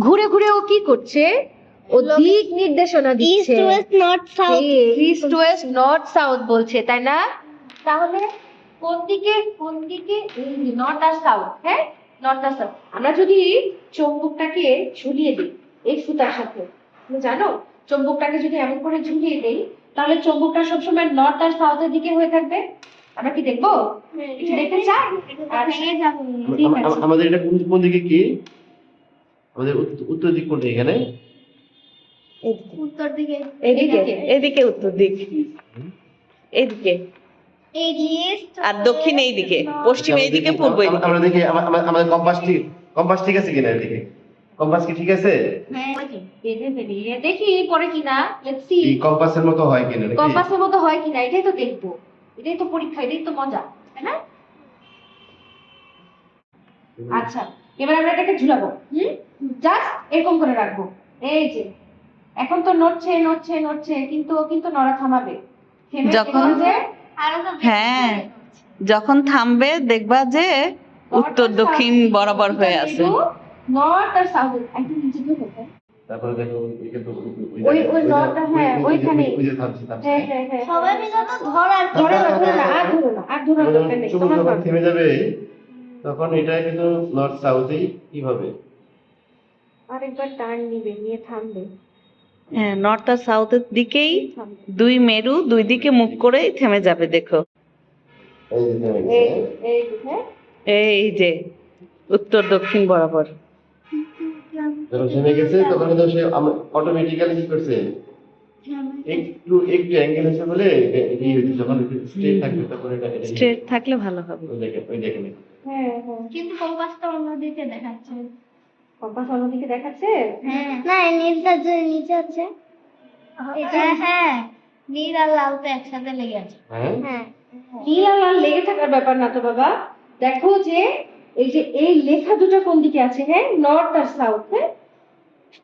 ঘুরে ঘুরে ও কি করছে? ও দিক নির্দেশনা দিচ্ছে। East West north south. East West north south বলছে, তাই না? তাহলে কোন দিকে নর্থ আর সাউথ। হ্যাঁ, নর্থ আর সাউথ। আমরা যদি চুম্বকটাকে ঝুলিয়ে দিই এই সুতার সাথে, তুমি জানো চুম্বকটাকে যদি এমন করে ঝুলিয়ে দেই তাহলে চুম্বকটা সবসময় নর্থ আর সাউথের দিকে হয়ে থাকবে। আমরা কি দেখবো? একটু দেখতে চাই? আমাদের এটা কোন দিকে কি? আমাদের উত্তর দিক কোনটা এখানে? উত্তর দিকে। এদিকে উত্তর দিক, এইদিকে। আর দক্ষিণ এইদিকে, পশ্চিম এইদিকে, পূর্ব এইদিকে। আমরা দেখি আমাদের কম্পাস ঠিক আছে কিনা এদিকে। কম্পাস কি ঠিক আছে? দেখি পরে কিনা, লেটস সি। এই কম্পাসের মতো হয় কিনা নাকি? কম্পাসের মতো হয় কিনা এটাই তো দেখবো। এটাই তো পরীক্ষা, এটাই তো মজা, তাই না? আচ্ছা, এবার আমরা এটাকে ঝুলাবো। জাস্ট এরকম করে রাখবো। এই যে এখন তো নড়ছে কিন্তু ও কিন্তু নড়া থামাবে। যখন হ্যাঁ, যখন থামবে দেখবা যে উত্তর দক্ষিণ বরাবর হয়ে আছে। নর্থ আর সাউথ একদম নিচে দিয়ে ফেলবে। তারপরে দেখো ওই নর্থটা, হ্যাঁ ওইখানে। ওই যে থামছে হ্যাঁ সবাই মিলে তো ধরার ধরে না, আর ধরে দরকার নেই। চুম্বক যখন থেমে যাবে তখন এটা কিন্তু নর্থ সাউথেই কি হবে? আরেকবার টার্ন নিবে, নিয়ে থামবে। হ্যাঁ, নর্থ আর সাউথের দিকেই দুই মেরু দুই দিকে মুখ করেই থেমে যাবে। দেখো এই যে থেমে গেছে। হ্যাঁ এই যে উত্তর দক্ষিণ বরাবর। যখন থেমে গেছে তখন কিন্তু সে অটোমেটিক্যালি কি করছে? একটু অ্যাঙ্গেল হচ্ছে বলে এই হচ্ছে, যখন স্ট্রেট থাকবে তখন এটা স্ট্রেট থাকলে ভালো হবে। ওই দেখেন হ্যাঁ। কিন্তু কম্পাসটা অন্যদিকে দেখাচ্ছে। কম্পাস অন্যদিকে দেখাচ্ছে। না, নীলটা যে নিচে আছে হ্যাঁ, নীল আর লাল তো একসাথে লেগে আছে। হ্যাঁ নীল আর লাল লেগে থাকার ব্যাপার না তো বাবা। দেখো যে এই লেখা দুটো কোন দিকে আছে। হ্যাঁ, নর্থ আর সাউথ। হ্যাঁ,